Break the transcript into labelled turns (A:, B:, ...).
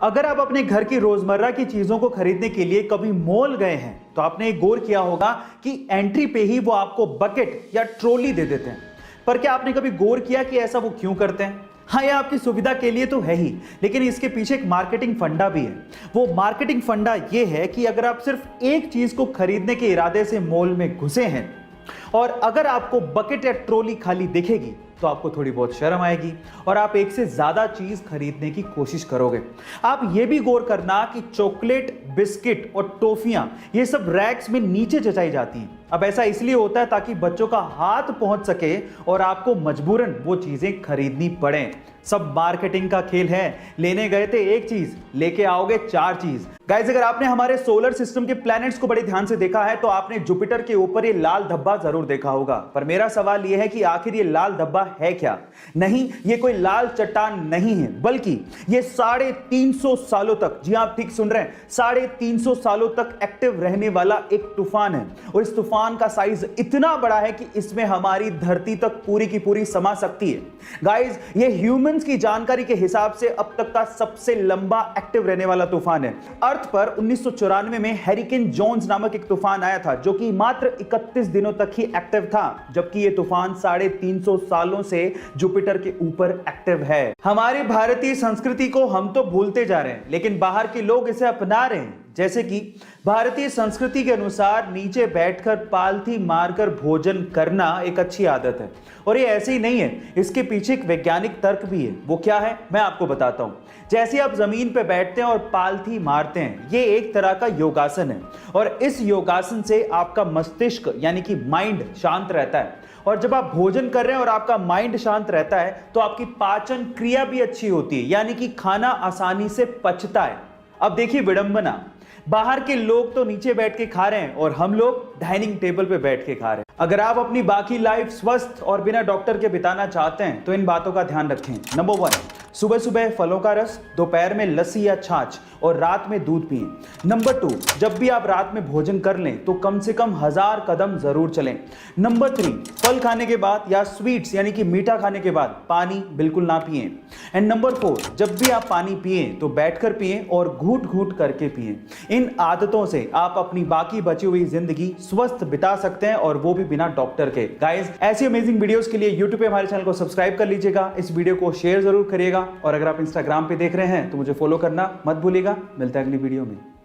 A: अगर आप अपने घर की रोजमर्रा की चीजों को खरीदने के लिए कभी मॉल गए हैं तो आपने एक गौर किया होगा कि एंट्री पे ही वो आपको बकेट या ट्रॉली दे देते हैं। पर क्या आपने कभी गौर किया कि ऐसा वो क्यों करते हैं? हाँ, ये आपकी सुविधा के लिए तो है ही, लेकिन इसके पीछे एक मार्केटिंग फंडा भी है। वो मार्केटिंग फंडा ये है कि अगर आप सिर्फ एक चीज को खरीदने के इरादे से मॉल में घुसे हैं और अगर आपको बकेट या ट्रॉली खाली दिखेगी तो आपको थोड़ी बहुत शर्म आएगी और आप एक से ज्यादा चीज खरीदने की कोशिश करोगे। आप ये भी गौर करना कि चॉकलेट, बिस्किट और टॉफियां ये सब रैक्स में नीचे जचाई जाती हैं। अब ऐसा इसलिए होता है ताकि बच्चों का हाथ पहुंच सके और आपको मजबूरन वो चीजें खरीदनी पड़े। सब मार्केटिंग का खेल है। लेने गए थे एक चीज, लेके आओगे चार चीज। गाइस, अगर आपने हमारे सोलर सिस्टम के प्लैनेट्स को बड़े ध्यान से देखा है तो आपने जुपिटर के ऊपर ये लाल धब्बा जरूर देखा होगा। पर मेरा सवाल ये है कि आखिर ये लाल धब्बा है क्या? नहीं, ये कोई लाल चट्टान नहीं है, बल्कि ये 350 सालों तक, जी आप ठीक सुन रहे हैं, 350 सालों तक एक्टिव रहने वाला एक तूफान है। और इस तूफान का साइज इतना बड़ा है कि इसमें हमारी धरती तक पूरी की पूरी समा सकती है। गाइस, ये ह्यूमंस की जानकारी के हिसाब से अब तक का सबसे लंबा एक्टिव रहने वाला तूफान है। अर्थ पर 1994 में हैरिकेन जोन्स नामक एक तूफान आया था जो कि मात्र 31 दिनों तक ही एक्टिव था, जबकि ये तूफान 350 सालों से जुपिटर के ऊपर एक्टिव है। हमारी भारतीय संस्कृति को हम तो भूलते जा रहे हैं, लेकिन बाहर के लोग इसे अपना रहे हैं। जैसे कि भारतीय संस्कृति के अनुसार नीचे बैठकर पालथी मारकर भोजन करना एक अच्छी आदत है। और ये ऐसे ही नहीं है, इसके पीछे एक वैज्ञानिक तर्क भी है। वो क्या है, मैं आपको बताता हूं। जैसे आप जमीन पे बैठते हैं और पालथी मारते हैं, ये एक तरह का योगासन है। और इस योगासन से आपका मस्तिष्क यानी कि माइंड शांत रहता है। और जब आप भोजन कर रहे हैं और आपका माइंड शांत रहता है तो आपकी पाचन क्रिया भी अच्छी होती है, यानी कि खाना आसानी से पचता है। अब देखिए विडंबना, बाहर के लोग तो नीचे बैठ के खा रहे हैं और हम लोग डाइनिंग टेबल पे बैठ के खा रहे हैं। अगर आप अपनी बाकी लाइफ स्वस्थ और बिना डॉक्टर के बिताना चाहते हैं तो इन बातों का ध्यान रखें। नंबर 1, सुबह सुबह फलों का रस, दोपहर में लस्सी या छाछ और रात में दूध पिएं। नंबर 2, जब भी आप रात में भोजन कर लें तो कम से कम 1000 कदम जरूर चलें। नंबर 3, फल खाने के बाद या स्वीट्स यानी कि मीठा खाने के बाद पानी बिल्कुल ना पिएं। एंड नंबर 4, जब भी आप पानी पिएं तो बैठकर पिएं और घूट घूट करके पिएं। इन आदतों से आप अपनी बाकी बची हुई जिंदगी स्वस्थ बिता सकते हैं, और वो भी बिना डॉक्टर के। गाइस, ऐसी अमेजिंग वीडियोस के लिए यूट्यूब पे हमारे चैनल को सब्सक्राइब कर लीजिएगा, इस वीडियो को शेयर जरूर करिएगा, और अगर आप इंस्टाग्राम पे देख रहे हैं तो मुझे फॉलो करना मत भूलिएगा। मिलते हैं अगली वीडियो में।